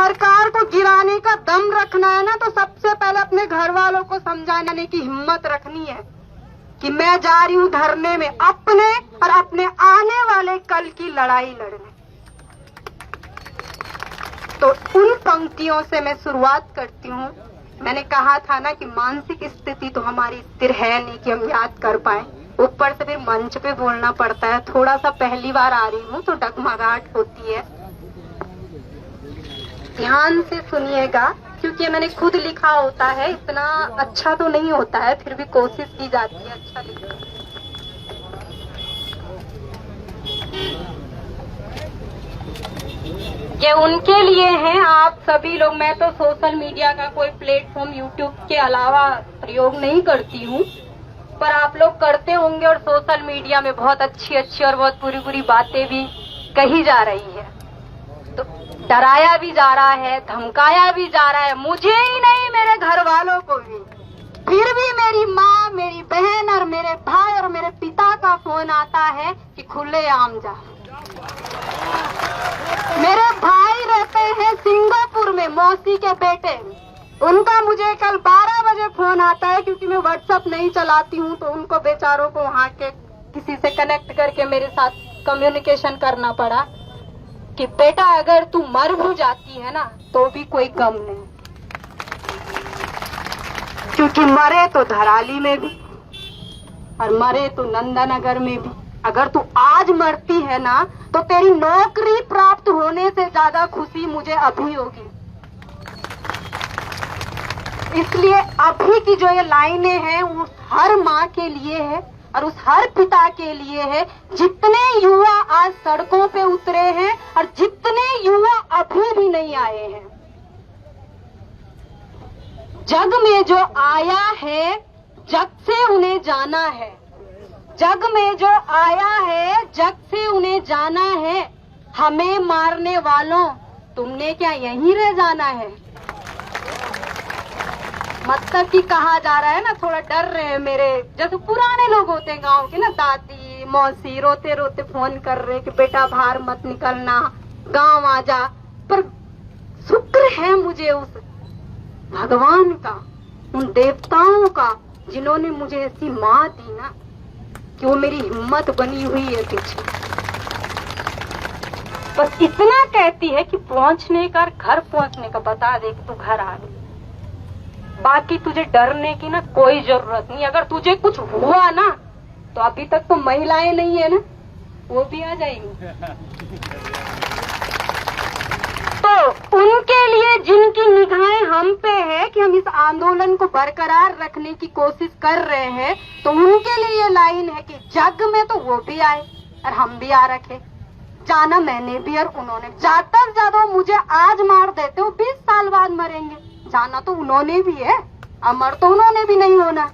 सरकार को गिराने का दम रखना है ना, तो सबसे पहले अपने घर वालों को समझाने की हिम्मत रखनी है कि मैं जा रही हूँ धरने में अपने और अपने आने वाले कल की लड़ाई लड़ने। तो उन पंक्तियों से मैं शुरुआत करती हूँ। मैंने कहा था ना कि मानसिक स्थिति तो हमारी स्थिर है नहीं कि हम याद कर पाए, ऊपर से भी मंच पे बोलना पड़ता है। थोड़ा सा पहली बार आ रही हूँ तो डगमगाहट होती है। ध्यान से सुनिएगा, क्योंकि मैंने खुद लिखा होता है, इतना अच्छा तो नहीं होता है, फिर भी कोशिश की जाती है अच्छा लिखने की। ये उनके लिए हैं आप सभी लोग। मैं तो सोशल मीडिया का कोई प्लेटफॉर्म यूट्यूब के अलावा प्रयोग नहीं करती हूँ, पर आप लोग करते होंगे और सोशल मीडिया में बहुत अच्छी अच्छी और बहुत बुरी बुरी बातें भी कही जा रही है। तो डराया भी जा रहा है, धमकाया भी जा रहा है, मुझे ही नहीं मेरे घर वालों को भी। फिर भी मेरी माँ, मेरी बहन और मेरे भाई और मेरे पिता का फोन आता है कि खुलेआम जा। मेरे भाई रहते हैं सिंगापुर में, मौसी के बेटे, उनका मुझे कल 12 बजे फोन आता है, क्योंकि मैं व्हाट्सएप नहीं चलाती हूँ, तो उनको बेचारों को वहाँ के किसी से कनेक्ट करके मेरे साथ कम्युनिकेशन करना पड़ा कि बेटा अगर तू मर भी जाती है ना तो भी कोई गम नहीं, क्योंकि मरे तो धराली में भी और मरे तो नंदानगर में भी। अगर तू आज मरती है ना तो तेरी नौकरी प्राप्त होने से ज्यादा खुशी मुझे अभी होगी। इसलिए अभी की जो ये लाइनें हैं वो हर माँ के लिए है और उस हर पिता के लिए है। जितने युवा आज सड़कों पे उतरे हैं और जितने युवा अभी भी नहीं आए हैं, जग में जो आया है जग से उन्हें जाना है। जग में जो आया है जग से उन्हें जाना है। हमें मारने वालों तुमने क्या यहीं रह जाना है। मतलब कि कहा जा रहा है ना, थोड़ा डर रहे हैं मेरे जैसे पुराने लोग होते हैं गांव के ना, दादी मौसी रोते रोते फोन कर रहे कि बेटा बाहर मत निकलना, गांव आ जा। पर शुक्र है मुझे उस भगवान का, उन देवताओं का, जिन्होंने मुझे ऐसी माँ दी ना कि वो मेरी हिम्मत बनी हुई है पीछे। बस इतना कहती है कि पहुंचने का, घर पहुंचने का बता दे कि तू घर आ गई। बाकी तुझे डरने की ना कोई जरूरत नहीं। अगर तुझे कुछ हुआ ना तो अभी तक तो महिलाएं नहीं है ना, वो भी आ जाएंगी। तो उनके लिए जिनकी निगाहें हम पे है कि हम इस आंदोलन को बरकरार रखने की कोशिश कर रहे हैं, तो उनके लिए ये लाइन है कि जग में तो वो भी आए और हम भी आ रखे। जाना मैंने भी और उन्होंने। ज्यादा से ज्यादा मुझे आज मार देते हो, 20 साल बाद मरेंगे। जाना तो उन्होंने भी है, अमर तो उन्होंने भी नहीं होना।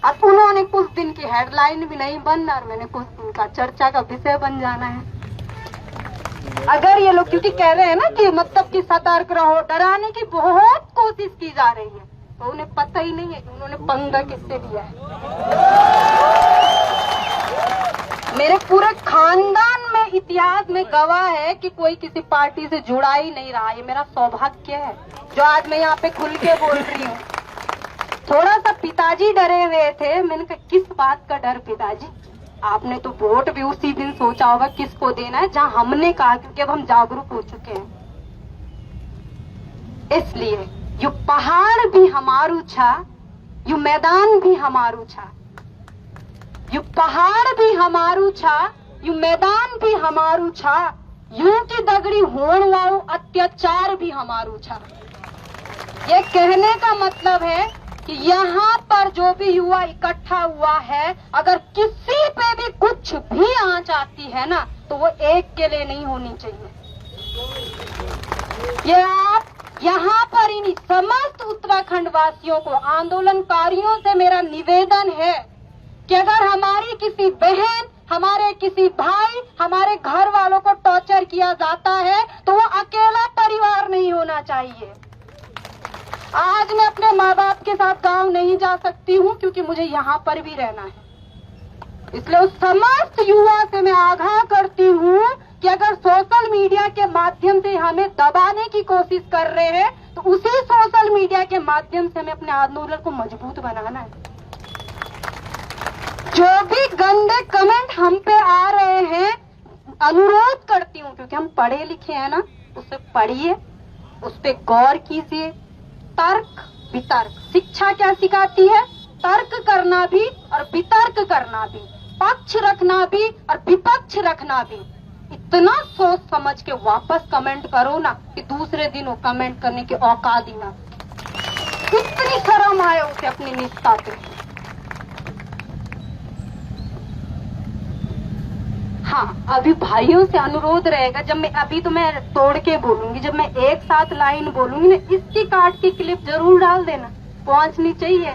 अब उन्होंने कुछ दिन की हेडलाइन भी नहीं बनना और मैंने कुछ दिन का चर्चा का विषय बन जाना है। अगर ये लोग क्योंकि कह रहे हैं ना कि मतलब कि सतर्क रहो, डराने की बहुत कोशिश की जा रही है, तो उन्हें पता ही नहीं है कि उन्होंने पंगा किससे लिया है। मेरे पूरे खानदान में इतिहास में गवाह है कि कोई किसी पार्टी से जुड़ा ही नहीं रहा। ये मेरा सौभाग्य है जो आज मैं यहाँ पे खुल के बोल रही हूँ। थोड़ा सा पिताजी डरे हुए थे, मैंने कहा किस बात का डर पिताजी, आपने तो वोट भी उसी दिन सोचा होगा किसको देना है जहाँ हमने कहा, क्योंकि अब हम जागरूक हो चुके हैं। इसलिए यू पहाड़ भी हमारू छा, यू मैदान भी हमारू छा, यू पहाड़ भी हमारू छा, यू मैदान भी हमारू छा, यूं की दगड़ी होण वाऊ अत्याचार भी हमारू छा। ये कहने का मतलब है कि यहाँ पर जो भी युवा इकट्ठा हुआ है, अगर किसी पे भी कुछ भी आंच आती है ना तो वो एक के लिए नहीं होनी चाहिए। ये आप यहाँ पर इन समस्त उत्तराखंड वासियों को, आंदोलनकारियों से मेरा निवेदन है कि अगर हमारी किसी बहन, हमारे किसी भाई, हमारे घर वालों को टॉर्चर किया जाता है तो वो अकेला परिवार नहीं होना चाहिए। आज मैं अपने माँ बाप के साथ गांव नहीं जा सकती हूँ क्योंकि मुझे यहाँ पर भी रहना है। इसलिए उस समस्त युवा से मैं आगाह करती हूँ कि अगर सोशल मीडिया के माध्यम से हमें दबाने की कोशिश कर रहे हैं तो उसी सोशल मीडिया के माध्यम से हमें अपने आंदोलन को मजबूत बनाना है। जो भी गंदे कमेंट हम पे आ रहे हैं, अनुरोध करती हूँ, क्योंकि हम पढ़े लिखे हैं ना, उसे पढ़िए, उस पे गौर कीजिए। तर्क वितर्क, शिक्षा क्या सिखाती है? तर्क करना भी और वितर्क करना भी, पक्ष रखना भी और विपक्ष रखना भी। इतना सोच समझ के वापस कमेंट करो ना कि दूसरे दिन वो कमेंट करने की औकात ही ना, इतनी शर्म आए उसे अपनी निष्ठा पे। हाँ, अभी भाइयों से अनुरोध रहेगा, जब मैं अभी तो मैं तोड़ के बोलूंगी, जब मैं एक साथ लाइन बोलूंगी ना, इसकी काट की क्लिप जरूर डाल देना, पहुंचनी चाहिए।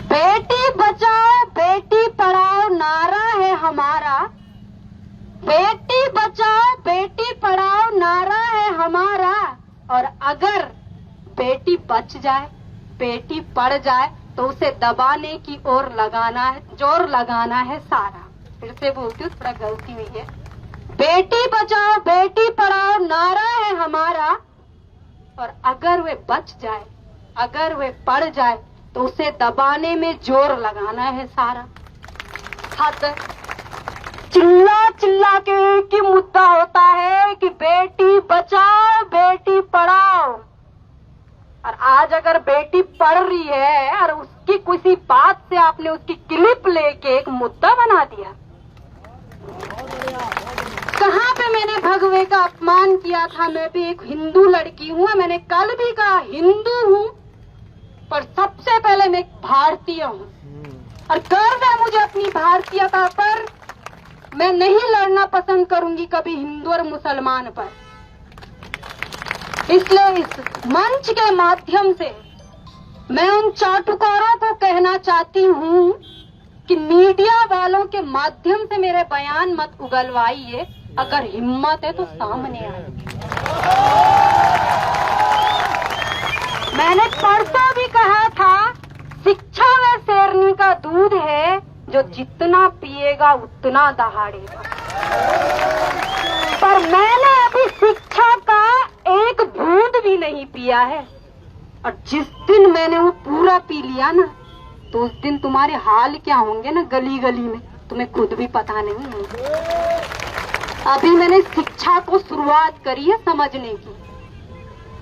बेटी बचाओ बेटी पढ़ाओ नारा है हमारा, बेटी बचाओ बेटी पढ़ाओ नारा है हमारा, और अगर बेटी बच जाए, बेटी पढ़ जाए तो उसे दबाने की ओर लगाना है, जोर लगाना है सारा। फिर से बोलती हूँ, थोड़ा गलती हुई है। बेटी बचाओ बेटी पढ़ाओ नारा है हमारा, और अगर वे बच जाए, अगर वे पढ़ जाए तो उसे दबाने में जोर लगाना है सारा। हद चिल्ला चिल्ला के एक ही मुद्दा होता है कि बेटी बचाओ बेटी पढ़ाओ, और आज अगर बेटी पढ़ रही है और उसकी किसी बात से आपने उसकी क्लिप लेके एक मुद्दा बना दिया। कहाँ पे मैंने भगवे का अपमान किया था? मैं भी एक हिंदू लड़की हूँ, मैंने कल भी कहा हिंदू हूँ, पर सबसे पहले मैं एक भारतीय हूँ, और गर्व है मुझे अपनी भारतीयता पर। मैं नहीं लड़ना पसंद करूंगी कभी हिंदू और मुसलमान पर। इसलिए इस मंच के माध्यम से मैं उन चाटुकारों को कहना चाहती हूँ कि मीडिया वालों के माध्यम से मेरे बयान मत उगलवाइए, अगर हिम्मत है तो सामने आए। मैंने परसों भी कहा था, शिक्षा में शेरनी का दूध है, जो जितना पिएगा उतना दहाड़ेगा। पर मैंने अभी शिक्षा का एक बूंद भी नहीं पिया है, और जिस दिन मैंने वो पूरा पी लिया ना, तो उस दिन तुम्हारे हाल क्या होंगे ना गली गली में, तुम्हें खुद भी पता नहीं है। अभी मैंने शिक्षा को शुरुआत करी है समझने की।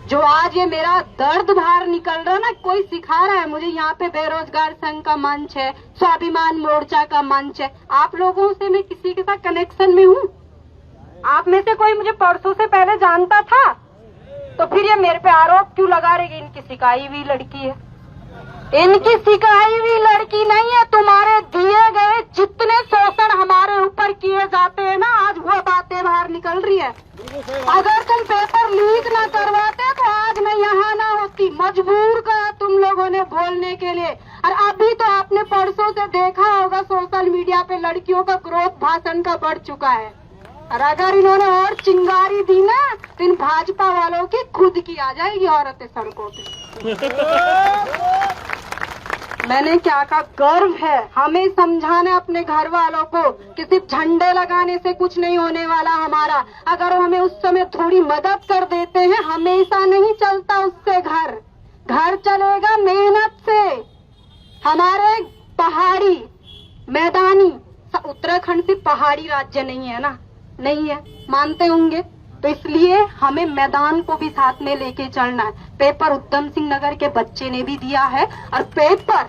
जो आज ये मेरा दर्द बाहर निकल रहा ना, कोई सिखा रहा है मुझे। यहाँ पे बेरोजगार संघ का मंच है, स्वाभिमान मोर्चा का मंच है, आप लोगों से मैं किसी के साथ कनेक्शन में हूँ? आप में से कोई मुझे परसों से पहले जानता था? तो फिर ये मेरे पे आरोप क्यों लगा रही? इनकी सिखाई हुई लड़की है। इनकी सिखाई हुई लड़की नहीं है। तुम्हारे दिए गए जितने शोषण हमारे ऊपर किए जाते हैं ना, आज वो बातें बाहर निकल रही है। अगर तुम पेपर लीक ना करवाते तो आज मैं यहाँ ना होती। मजबूर करा तुम लोगों ने बोलने के लिए। और अभी तो आपने परसों से देखा होगा सोशल मीडिया पे लड़कियों का ग्रोथ भाषण का बढ़ चुका है। और अगर इन्होंने और चिंगारी दी ना, तो इन भाजपा वालों की खुद की आ जाएगी औरतें सड़कों पे। मैंने क्या कहा? गर्व है हमें समझाना अपने घर वालों को कि सिर्फ झंडे लगाने से कुछ नहीं होने वाला हमारा। अगर हमें उस समय थोड़ी मदद कर देते हैं, हमेशा नहीं चलता उससे घर। घर चलेगा मेहनत से। हमारे पहाड़ी मैदानी, उत्तराखंड से पहाड़ी राज्य नहीं है ना, नहीं है, मानते होंगे। तो इसलिए हमें मैदान को भी साथ में लेके चलना है। पेपर उधम सिंह नगर के बच्चे ने भी दिया है, और पेपर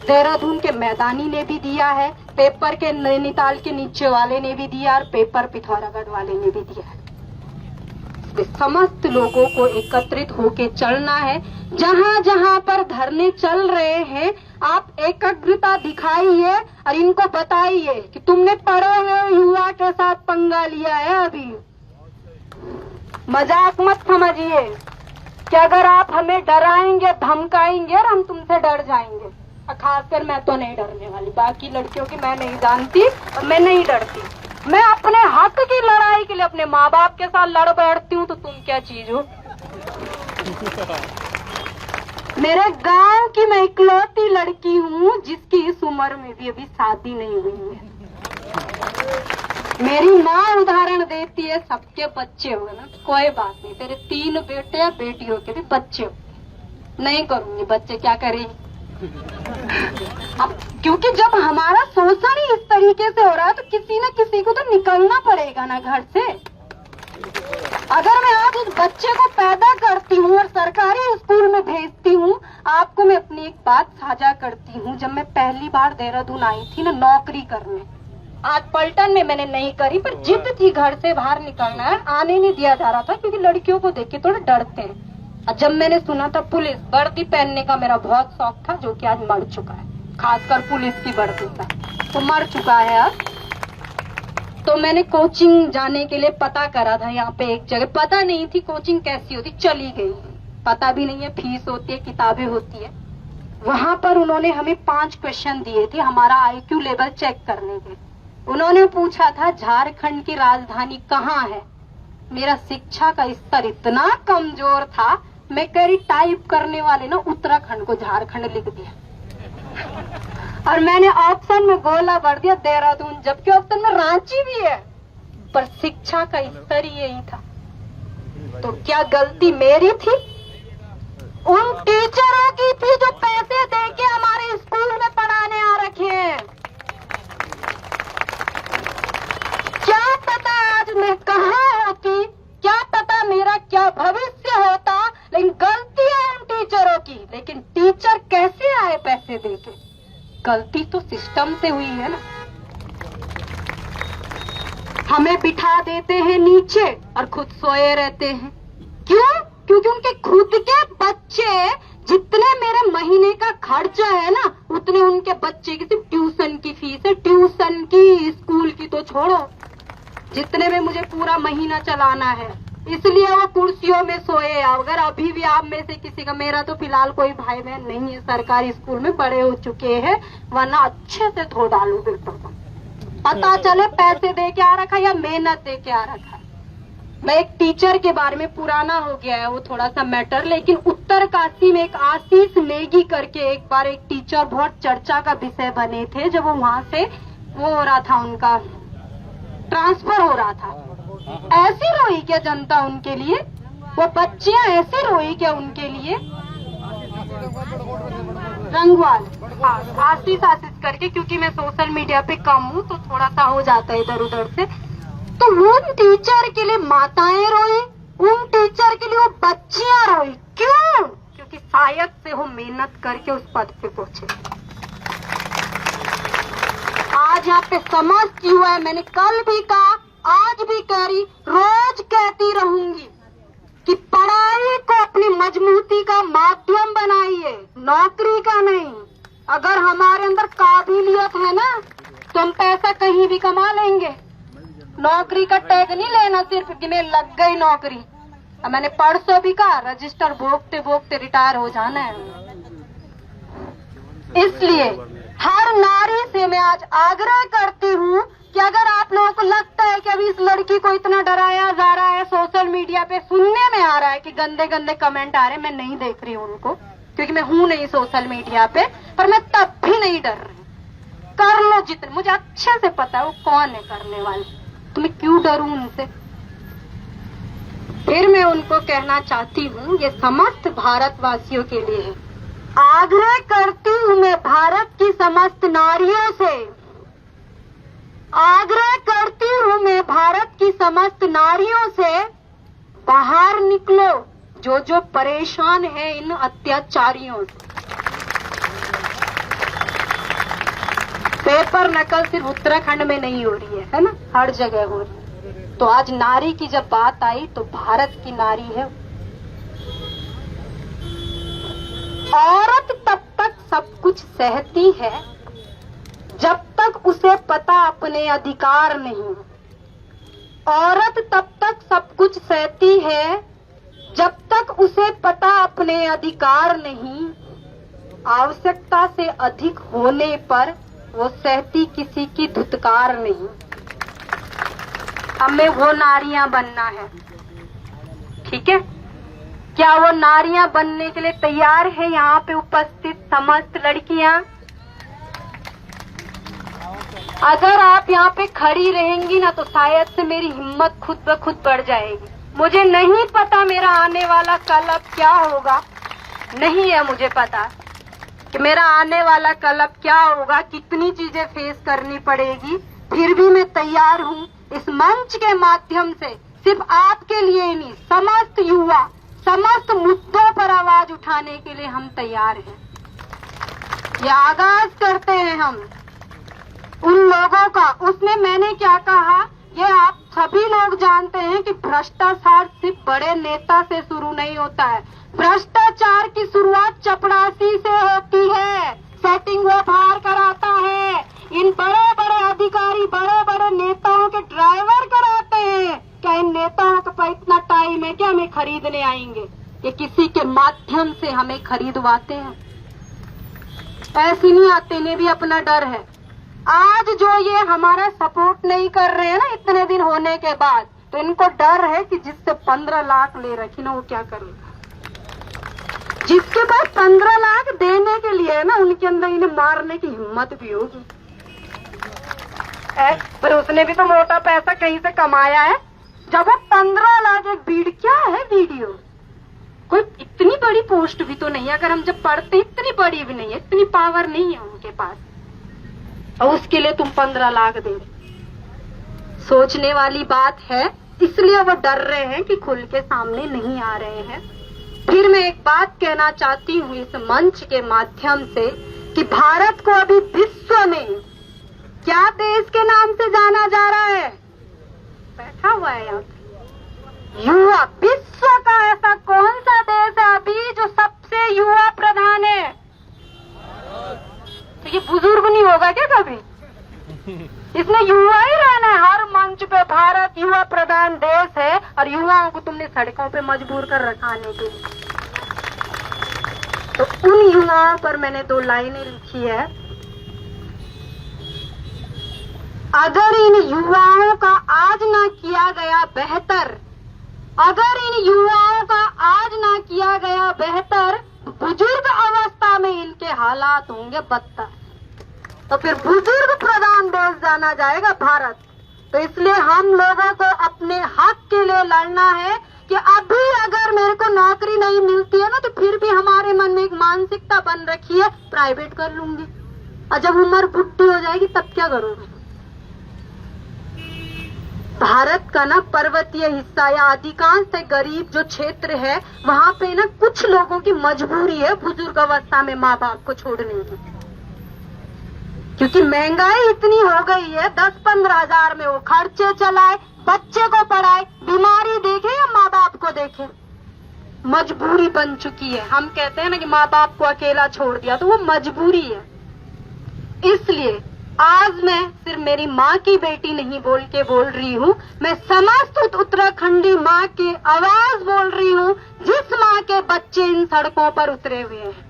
देहरादून के मैदानी ने भी दिया है, पेपर के नैनीताल के नीचे वाले ने भी दिया, और पेपर पिथौरागढ़ वाले ने भी दिया है। समस्त लोगों को एकत्रित होके चलना है। जहाँ जहाँ पर धरने चल रहे हैं, आप एकाग्रता दिखाइए और इनको बताइए कि तुमने पढ़े हुए युवा के साथ पंगा लिया है। अभी मजाक मत समझिए कि अगर आप हमें डराएंगे धमकाएंगे और हम तुमसे डर जाएंगे। खासकर मैं तो नहीं डरने वाली, बाकी लड़कियों की मैं नहीं जानती और मैं नहीं डरती। मैं अपने हक की लड़ाई के लिए अपने माँ बाप के साथ लड़ बैठती हूँ, तो तुम क्या चीज हो? मेरे गांव की मैं इकलौती लड़की हूँ जिसकी इस उम्र में भी अभी शादी नहीं हुई है। मेरी माँ उदाहरण देती है, सबके बच्चे हो ना, कोई बात नहीं, तेरे 3 बेटे या बेटियों के भी बच्चे हो, नहीं करूंगी, बच्चे क्या करेंगे। अब क्योंकि जब हमारा शोषण ही इस तरीके से हो रहा है तो किसी न किसी को तो निकलना पड़ेगा ना घर से। अगर मैं आज उस बच्चे को पैदा करती हूँ और सरकारी स्कूल में भेजती हूँ, आपको मैं अपनी एक बात साझा करती हूँ। जब मैं पहली बार देहरादून आई थी ना नौकरी करने, आज पलटन में मैंने नहीं करी, पर जिद थी घर से बाहर निकलना है, आने नहीं दिया जा रहा था क्योंकि लड़कियों को देख के थोड़े डरते हैं। और जब मैंने सुना था पुलिस वर्दी पहनने का, मेरा बहुत शौक था, जो कि आज मर चुका है, खासकर पुलिस की वर्दी का, तो मर चुका है अब। तो मैंने कोचिंग जाने के लिए पता करा था यहाँ पे एक जगह, पता नहीं थी कोचिंग कैसी होती, चली गई, पता भी नहीं है, फीस होती है, किताबें होती है। वहां पर उन्होंने हमें 5 क्वेश्चन दिए थे हमारा IQ लेवल चेक करने के। उन्होंने पूछा था झारखंड की राजधानी कहाँ है। मेरा शिक्षा का स्तर इतना कमजोर था, मैं करी टाइप करने वाले ना उत्तराखंड को झारखंड लिख दिया और मैंने ऑप्शन में गोला भर दिया देहरादून, जबकि ऑप्शन में रांची भी है, पर शिक्षा का स्तर ही यही था। तो क्या गलती मेरी थी? उन टीचरों की थी जो पैसे देके हमारे स्कूल में पढ़ाने आ रखे हैं। क्या पता आज मैं कहाँ होती, क्या पता मेरा क्या भविष्य होता, लेकिन गलती है उन टीचरों की। लेकिन टीचर कैसे आए पैसे देके? गलती तो सिस्टम से हुई है ना। हमें बिठा देते हैं नीचे और खुद सोए रहते हैं। क्यों? क्योंकि उनके खुद के बच्चे, जितने मेरे महीने का खर्चा है ना, उतने उनके बच्चे की सिर्फ ट्यूशन की फीस है। ट्यूशन की, स्कूल की तो छोड़ो, जितने में मुझे पूरा महीना चलाना है, इसलिए वो कुर्सियों में सोए। अगर अभी भी आप में से किसी का, मेरा तो फिलहाल कोई भाई बहन नहीं है सरकारी स्कूल में, बड़े हो चुके हैं, वरना अच्छे से धो डालू बेटों को, पता चले पैसे दे के आ रखा या मेहनत दे के आ रखा। मैं एक टीचर के बारे में, पुराना हो गया है वो थोड़ा सा मैटर, लेकिन उत्तरकाशी में एक आशीष नेगी करके एक बार एक टीचर बहुत चर्चा का विषय बने थे। जब वो वहां से वो हो रहा था, उनका ट्रांसफर हो रहा था, ऐसी रोई क्या जनता उनके लिए? वो बच्चियां ऐसी रोई क्या उनके लिए? रंगवाल, हाँ, आशीष करके, क्योंकि मैं सोशल मीडिया पे कम हूँ तो थोड़ा सा हो जाता है इधर उधर से। तो उन टीचर के लिए माताएं रोई, उन टीचर के लिए वो बच्चियां रोई। क्यों? क्योंकि शायद से वो मेहनत करके उस पद पे पहुंचे। आज यहाँ पे समझ हुआ है, मैंने कल भी कहा, आज भी कह रही, रोज कहती रहूंगी कि पढ़ाई को अपनी मजबूती का माध्यम बनाइए, नौकरी का नहीं। अगर हमारे अंदर काबिलियत है ना तो हम पैसा कहीं भी कमा लेंगे। नौकरी का टैग नहीं लेना सिर्फ कि मैं लग गई नौकरी। अब मैंने परसों भी कहा, रजिस्टर भोगते भोगते रिटायर हो जाना है। इसलिए हर नारी से मैं आज आग्रह करती हूँ कि अगर आप लोगों को लगता है कि अभी इस लड़की को इतना डराया जा रहा है, सोशल मीडिया पे सुनने में आ रहा है कि गंदे गंदे कमेंट आ रहे हैं, मैं नहीं देख रही हूँ उनको क्योंकि मैं हूँ नहीं सोशल मीडिया पे, पर मैं तब भी नहीं डर रही। कर लो जितने, मुझे अच्छे से पता है वो कौन है करने वाले, तो मैं क्यों डरूं उनसे। फिर मैं उनको कहना चाहती हूँ, ये समस्त भारतवासियों के लिए है। आग्रह करती हूँ मैं भारत की समस्त नारियों से, आग्रह करती हूँ मैं भारत की समस्त नारियों से, बाहर निकलो जो जो परेशान है इन अत्याचारियों से। पेपर नकल सिर्फ उत्तराखंड में नहीं हो रही है ना, हर जगह हो रही है। तो आज नारी की जब बात आई तो भारत की नारी है। औरत तब तक सब कुछ सहती है जब तक उसे पता अपने अधिकार नहीं। औरत तब तक सब कुछ सहती है जब तक उसे पता अपने अधिकार नहीं। आवश्यकता से अधिक होने पर वो सहती किसी की धुतकार नहीं। हमें वो नारियां बनना है, ठीक है। क्या वो नारियां बनने के लिए तैयार है यहाँ पे उपस्थित समस्त लड़कियां? अगर आप यहाँ पे खड़ी रहेंगी ना तो शायद से मेरी हिम्मत खुद ब खुद बढ़ जाएगी। मुझे नहीं पता मेरा आने वाला कल अब क्या होगा, नहीं है मुझे पता कि मेरा आने वाला कल अब क्या होगा, कितनी चीजें फेस करनी पड़ेगी। फिर भी मैं तैयार हूँ। इस मंच के माध्यम से सिर्फ आपके लिए ही नहीं, समस्त युवा, समस्त मुद्दों पर आवाज उठाने के लिए हम तैयार हैं। ये आगाज करते हैं हम उन लोगों का। उसमें मैंने क्या कहा, ये आप सभी लोग जानते हैं कि भ्रष्टाचार सिर्फ बड़े नेता से शुरू नहीं होता है। भ्रष्टाचार की शुरुआत चपरासी से होती है। सेटिंग वो बाहर कराता है। इन बड़े बड़े अधिकारी, बड़े बड़े नेताओं के ड्राइवर कराते हैं। क्या इन नेताओं के पास इतना टाइम है क्या हमें खरीदने आएंगे? ये किसी के माध्यम से हमें खरीदवाते हैं, ऐसे नहीं आते। इन्हें भी अपना डर है। आज जो ये हमारा सपोर्ट नहीं कर रहे हैं ना इतने दिन होने के बाद, तो इनको डर है कि जिससे 15 लाख ले रखी ना वो क्या करेगा। जिसके पास 15 लाख देने के लिए है ना, उनके अंदर इन्हें मारने की हिम्मत भी होगी। पर उसने भी तो मोटा पैसा कहीं से कमाया है। जब वो 15 लाख एक क्या है वीडियो, कोई इतनी बड़ी पोस्ट भी तो नहीं है। अगर हम जब पढ़ते इतनी बड़ी भी नहीं है, इतनी पावर नहीं है उनके पास, और उसके लिए तुम 15 लाख दे। सोचने वाली बात है। इसलिए वो डर रहे हैं कि खुल के सामने नहीं आ रहे हैं। फिर मैं एक बात कहना चाहती हूँ इस मंच के माध्यम से कि भारत को अभी विश्व में क्या देश के नाम से जाना जा रहा है? बैठा हुआ है यहाँ युवा। विश्व का ऐसा कौन सा देश है अभी जो सबसे युवा प्रधान है? तो ये बुजुर्ग नहीं होगा क्या कभी? इसने युवा ही रहना है। हर मंच पे भारत युवा प्रधान देश है, और युवाओं को तुमने सड़कों पे मजबूर कर रखाने के लिए। तो उन युवाओं पर मैंने 2 लाइनें लिखी है। अगर इन युवाओं का आज ना किया गया बेहतर, अगर इन युवाओं का आज ना किया गया बेहतर, बुजुर्ग अवस्था में इनके हालात होंगे बदतर। तो फिर बुजुर्ग प्रधान देश जाना जाएगा भारत। तो इसलिए हम लोगों को अपने हक के लिए लड़ना है कि अभी अगर मेरे को नौकरी नहीं मिलती है ना, तो फिर भी हमारे मन में एक मानसिकता बन रखी है प्राइवेट कर लूंगी, और जब उम्र बुढ़ी हो जाएगी तब क्या करोगे? भारत का ना पर्वतीय हिस्सा या अधिकांश से गरीब जो क्षेत्र है, वहाँ पे ना कुछ लोगों की मजबूरी है बुजुर्ग अवस्था में माँ बाप को छोड़ने की, क्योंकि महंगाई इतनी हो गई है। 10-15 हजार में वो खर्चे चलाए, बच्चे को पढ़ाए, बीमारी देखे या माँ बाप को देखे, मजबूरी बन चुकी है। हम कहते हैं ना कि माँ बाप को अकेला छोड़ दिया, तो वो मजबूरी है। इसलिए आज मैं सिर्फ मेरी माँ की बेटी नहीं बोल रही हूँ, मैं समस्त उत्तराखंडी माँ की आवाज बोल रही हूँ, जिस माँ के बच्चे इन सड़कों पर उतरे हुए हैं।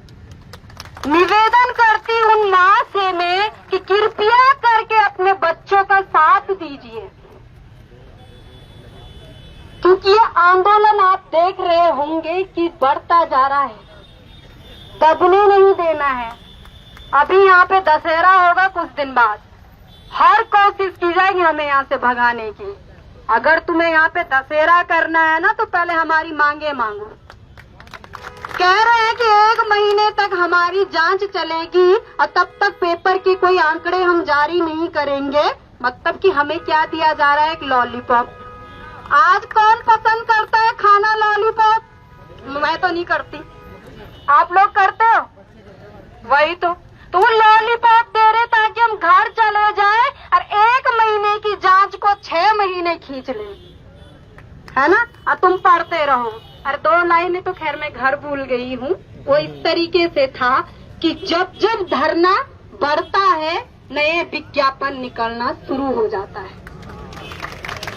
निवेदन करती हूँ माँ से मैं कि कृपया करके अपने बच्चों का साथ दीजिए, क्योंकि ये आंदोलन आप देख रहे होंगे कि बढ़ता जा रहा है, दबने नहीं देना है। अभी यहाँ पे दशहरा होगा कुछ दिन बाद, हर कोशिश की जाएगी हमें यहाँ से भगाने की। अगर तुम्हें यहाँ पे दशहरा करना है ना, तो पहले हमारी मांगे मांगो। कह रहे हैं कि 1 महीने तक हमारी जांच चलेगी और तब तक पेपर के कोई आंकड़े हम जारी नहीं करेंगे। मतलब कि हमें क्या दिया जा रहा है? एक लॉलीपॉप। आज कौन पसंद करता है खाना लॉलीपॉप? मैं तो नहीं करती, आप लोग करते हो? वही तो वो लॉलीपॉप दे रहे ताकि हम घर चले जाएं और 1 महीने की जांच को 6 महीने खींच ले, है ना? और तुम पढ़ते रहो। और 2 लाइनें तो खैर मैं घर भूल गई हूँ। वो इस तरीके से था कि जब जब धरना बढ़ता है, नए विज्ञापन निकलना शुरू हो जाता है।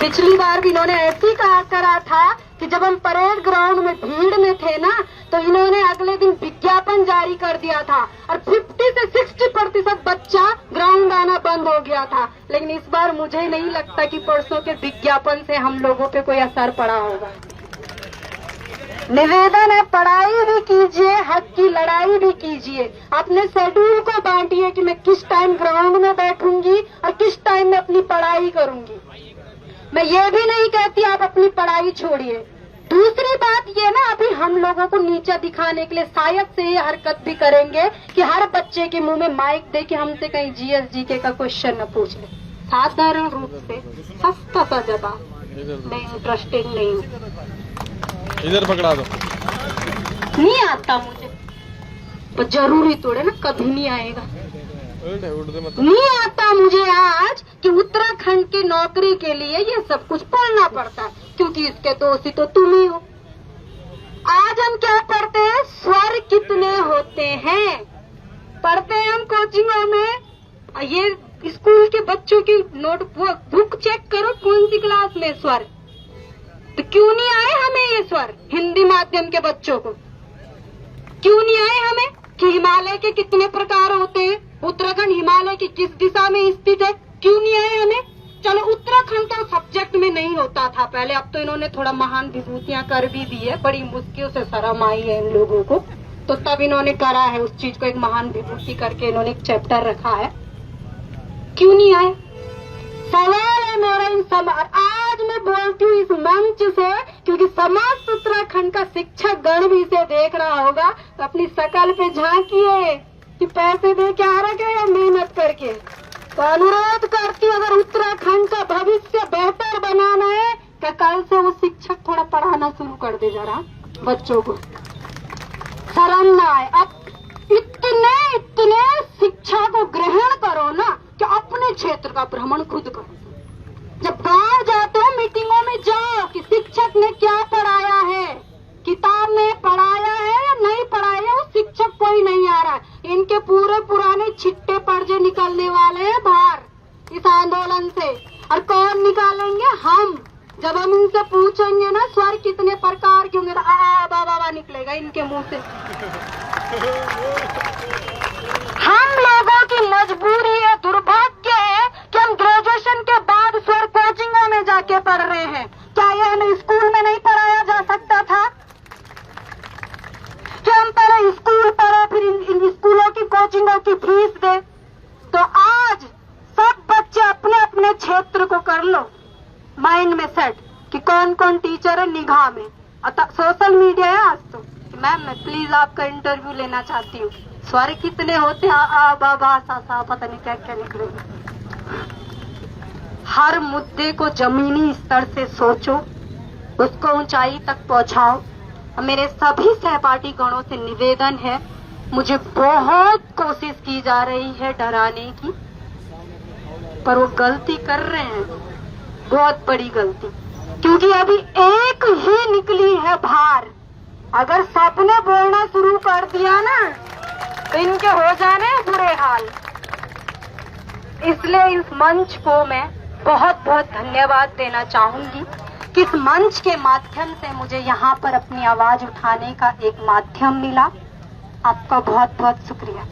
पिछली बार भी इन्होंने ऐसी करा था कि जब हम परेड ग्राउंड में भीड़ में थे ना, तो इन्होंने अगले दिन विज्ञापन जारी कर दिया था और 50 से 60% बच्चा ग्राउंड आना बंद हो गया था। लेकिन इस बार मुझे नहीं लगता कि परसों के विज्ञापन से हम लोगों पे कोई असर पड़ा होगा। निवेदन है, पढ़ाई भी कीजिए, हक की लड़ाई भी कीजिए। अपने शेड्यूल को बांटिए कि मैं किस टाइम ग्राउंड में बैठूंगी और किस टाइम में अपनी पढ़ाई करूंगी। मैं ये भी नहीं कहती आप अपनी पढ़ाई छोड़िए। दूसरी बात ये ना, अभी हम लोगों को नीचा दिखाने के लिए शायद से ये हरकत भी करेंगे कि हर बच्चे के मुंह में माइक दे के हमसे कहीं GSGK का क्वेश्चन न पूछ ले। साधारण रूप से सस्ता सा जवाब, मैं इंटरेस्टेड नहीं हूँ, इधर पकड़ा दो। नहीं आता मुझे, पर जरूरी थोड़े ना कभी नहीं आएगा। नहीं आता मुझे आज कि उत्तराखंड की नौकरी के लिए ये सब कुछ पढ़ना पड़ता है, क्योंकि इसके दोषी तो तुम ही हो। आज हम क्या पढ़ते हैं, स्वर कितने होते हैं पढ़ते हैं हम कोचिंगों में। ये स्कूल के बच्चों की नोटबुक बुक चेक करो, कौन सी क्लास में स्वर, तो क्यों नहीं आए हमें ये स्वर हिंदी माध्यम के बच्चों को? क्यों नहीं आए हमें कि हिमालय के कितने प्रकार होते हैं, उत्तराखंड हिमालय की किस दिशा में स्थित है, क्यों नहीं आए हमें? चलो उत्तराखंड तो सब्जेक्ट में नहीं होता था पहले, अब तो इन्होंने थोड़ा महान विभूतियां कर भी दी है, बड़ी मुश्किल से शर्म आई है इन लोगों को, तो तब इन्होंने करा है उस चीज को एक महान विभूति करके इन्होंने एक चैप्टर रखा है। क्यों नहीं आए? सवाल है मेरा इन आज मैं बोलती हूँ इस मंच से, क्योंकि समस्त उत्तराखंड का शिक्षक गण भी इसे देख रहा होगा, तो अपनी शकल पे झांकिए कि पैसे दे के आ रखे या मेहनत करके। तो अनुरोध करती हूँ, अगर उत्तराखंड का भविष्य बेहतर बनाना है तो कल से वो शिक्षक थोड़ा पढ़ाना शुरू कर दे जरा बच्चों को, शर्म ना आए। अब इतने शिक्षा को ग्रहण करो ना कि अपने क्षेत्र का भ्रमण खुद करो। जब गांव जाते हो मीटिंगों में जाओ कि शिक्षक ने क्या पढ़ाया है, किताब में पढ़ाया है या नहीं पढ़ाया है, वो शिक्षक कोई नहीं आ रहा है। इनके पूरे पुराने छिट्टे पर्चे निकलने वाले हैं बाहर इस आंदोलन से, और कौन निकालेंगे? हम। जब हम इनसे पूछेंगे ना स्वर कितने प्रकार के होंगे, तो आ बा निकलेगा इनके मुंह से। हम लोगों की मजबूरी है, दुर्भाग्य है कि हम ग्रेजुएशन के बाद स्वर कोचिंगों में जाके पढ़ रहे हैं। क्या यह हमें स्कूल में नहीं पढ़ाया जा सकता था कि हम पहले स्कूल पढ़े फिर इन स्कूलों की कोचिंगों की फीस दे? तो आज सब बच्चे अपने अपने क्षेत्र को कर लो माइंड में सेट कि कौन कौन टीचर है निगाह में। सोशल मीडिया है आज तो, मैम मैं प्लीज आपका इंटरव्यू लेना चाहती हूँ, स्वर कितने होते हैं, आ बा बा सा सा पता नहीं क्या क्या निकलेगा। हर मुद्दे को जमीनी स्तर से सोचो, उसको ऊंचाई तक पहुंचाओ। मेरे सभी सहपाठी गणों से निवेदन है, मुझे बहुत कोशिश की जा रही है डराने की, पर वो गलती कर रहे हैं, बहुत बड़ी गलती, क्योंकि अभी एक ही निकली है बाहर। अगर सबने बोलना शुरू कर दिया ना तो इनके हो जाने बुरे हाल। इसलिए इस मंच को मैं बहुत बहुत धन्यवाद देना चाहूंगी कि इस मंच के माध्यम से मुझे यहाँ पर अपनी आवाज उठाने का एक माध्यम मिला। आपका बहुत बहुत शुक्रिया।